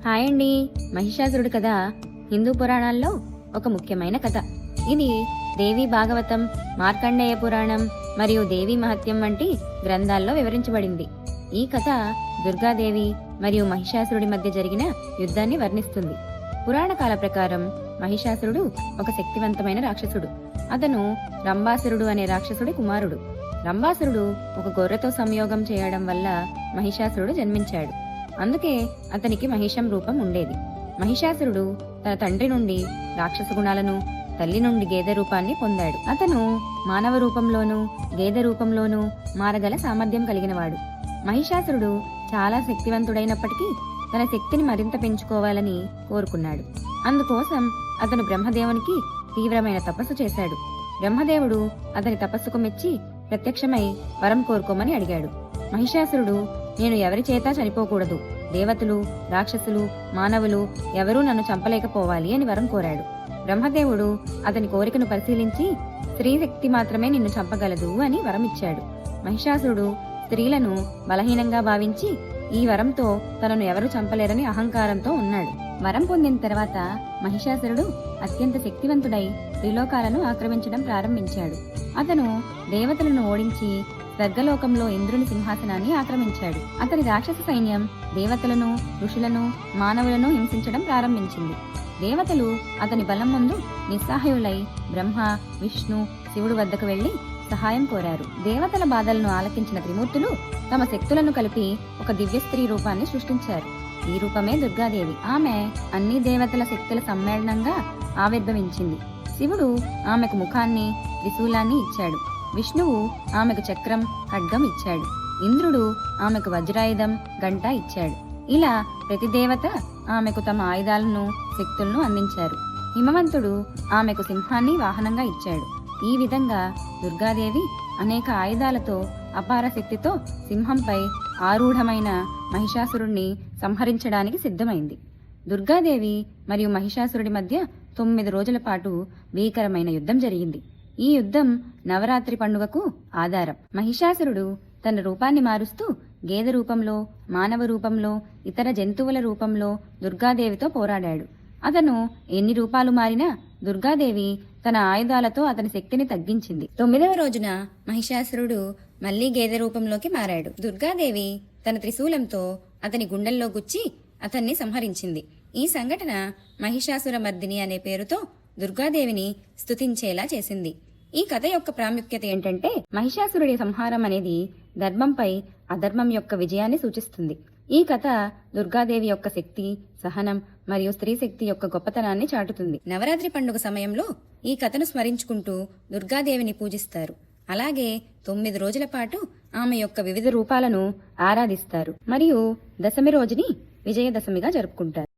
Hi అండి. మహిషాసురుడు కథ హిందూ పురాణాల్లో ఒక ముఖ్యమైన కథ. ఇది దేవి భాగవతం, మార్కండేయ పురాణం మరియు దేవి మహత్యం వంటి గ్రంథాల్లో వివరించబడింది. ఈ కథ దుర్గాదేవి మరియు మహిషాసురుడి మధ్య జరిగిన యుద్ధాన్ని వర్ణిస్తుంది. పురాణకాల ప్రకారం మహిషాసురుడు ఒక శక్తివంతమైన రాక్షసుడు. అతను రంభాసురుడు అనే రాక్షసుడి కుమారుడు. రంభాసురుడు ఒక గొర్రెతో సంయోగం చేయడం వల్ల మహిషాసురుడు జన్మించాడు. అందుకే అతనికి మహిషం రూపం ఉండేది. మహిషాసురుడు తన తండ్రి నుండి రాక్షస గుణాలను, తల్లి నుండి గేదె రూపాన్ని పొందాడు. అతను మానవ రూపంలోనూ గేదె రూపంలోనూ మారగల సామర్థ్యం కలిగినవాడు. మహిషాసురుడు చాలా శక్తివంతుడైనప్పటికీ తన శక్తిని మరింత పెంచుకోవాలని కోరుకున్నాడు. అందుకోసం అతను బ్రహ్మదేవునికి తీవ్రమైన తపస్సు చేశాడు. బ్రహ్మదేవుడు అతని తపస్సుకు మెచ్చి ప్రత్యక్షమై వరం కోరుకోమని అడిగాడు. మహిషాసురుడు, నేను ఎవరి చేతా చనిపోకూడదు, దేవతలు, రాక్షసులు, మానవులు ఎవరూ నన్ను చంపలేకపోవాలి అని వరం కోరాడు. బ్రహ్మదేవుడు అతని కోరికను పరిశీలించి స్త్రీ శక్తి మాత్రమే నిన్ను చంపగలదు అని వరమిచ్చాడు. మహిషాసురుడు స్త్రీలను బలహీనంగా భావించి ఈ వరంతో తనను ఎవరూ చంపలేరని అహంకారంతో ఉన్నాడు. వరం పొందిన తర్వాత మహిషాసురుడు అత్యంత శక్తివంతుడై త్రిలోకాలను ఆక్రమించడం ప్రారంభించాడు. అతను దేవతలను ఓడించి స్వర్గలోకంలో ఇంద్రుని సింహాసనాన్ని ఆక్రమించాడు. అతని రాక్షస సైన్యం దేవతలను, ఋషులను, మానవులను హింసించడం ప్రారంభించింది. దేవతలు అతని బలం ముందు నిస్సహాయులై బ్రహ్మ, విష్ణు, శివుడు వద్దకు వెళ్లి సహాయం కోరారు. దేవతల బాధలను ఆలకించిన త్రిమూర్తులు తమ శక్తులను కలిపి ఒక దివ్య స్త్రీ రూపాన్ని సృష్టించారు. ఈ రూపమే దుర్గాదేవి. ఆమె అన్ని దేవతల శక్తుల సమ్మేళనంగా ఆవిర్భవించింది. శివుడు ఆమెకు ముఖాన్ని, త్రిశూలాన్ని ఇచ్చాడు. విష్ణువు ఆమెకు చక్రం, ఖడ్గం ఇచ్చాడు. ఇంద్రుడు ఆమెకు వజ్రాయుధం, గంట ఇచ్చాడు. ఇలా ప్రతి దేవత ఆమెకు తమ ఆయుధాలను, శక్తులను అందించారు. హిమవంతుడు ఆమెకు సింహాన్ని వాహనంగా ఇచ్చాడు. ఈ విధంగా దుర్గాదేవి అనేక ఆయుధాలతో, అపార శక్తితో సింహంపై ఆరూఢమైన మహిషాసురుణ్ణి సంహరించడానికి సిద్ధమైంది. దుర్గాదేవి మరియు మహిషాసురుడి మధ్య 9 రోజుల పాటు భీకరమైన యుద్ధం జరిగింది. ఈ యుద్ధం నవరాత్రి పండుగకు ఆధారం. మహిషాసురుడు తన రూపాన్ని మారుస్తూ గేదె రూపంలో, మానవ రూపంలో, ఇతర జంతువుల రూపంలో దుర్గాదేవితో పోరాడాడు. అతను ఎన్ని రూపాలు మారినా దుర్గాదేవి తన ఆయుధాలతో అతని శక్తిని తగ్గించింది. 9వ రోజున మహిషాసురుడు మళ్లీ గేదె రూపంలోకి మారాడు. దుర్గాదేవి తన త్రిశూలంతో అతని గుండెల్లో గుచ్చి అతన్ని సంహరించింది. ఈ సంఘటన మహిషాసుర మర్దిని అనే పేరుతో దుర్గాదేవిని స్తుతించేలా చేసింది. ఈ కథ యొక్క ప్రాముఖ్యత ఏంటంటే, మహిషాసురుడి సంహారం అనేది ధర్మంపై అధర్మం యొక్క విజయాన్ని సూచిస్తుంది. ఈ కథ దుర్గాదేవి యొక్క శక్తి, సహనం మరియు స్త్రీ శక్తి యొక్క గొప్పతనాన్ని చాటుతుంది. నవరాత్రి పండుగ సమయంలో ఈ కథను స్మరించుకుంటూ దుర్గాదేవిని పూజిస్తారు. అలాగే 9 రోజుల పాటు ఆమె యొక్క వివిధ రూపాలను ఆరాధిస్తారు మరియు దశమి రోజుని విజయదశమిగా జరుపుకుంటారు.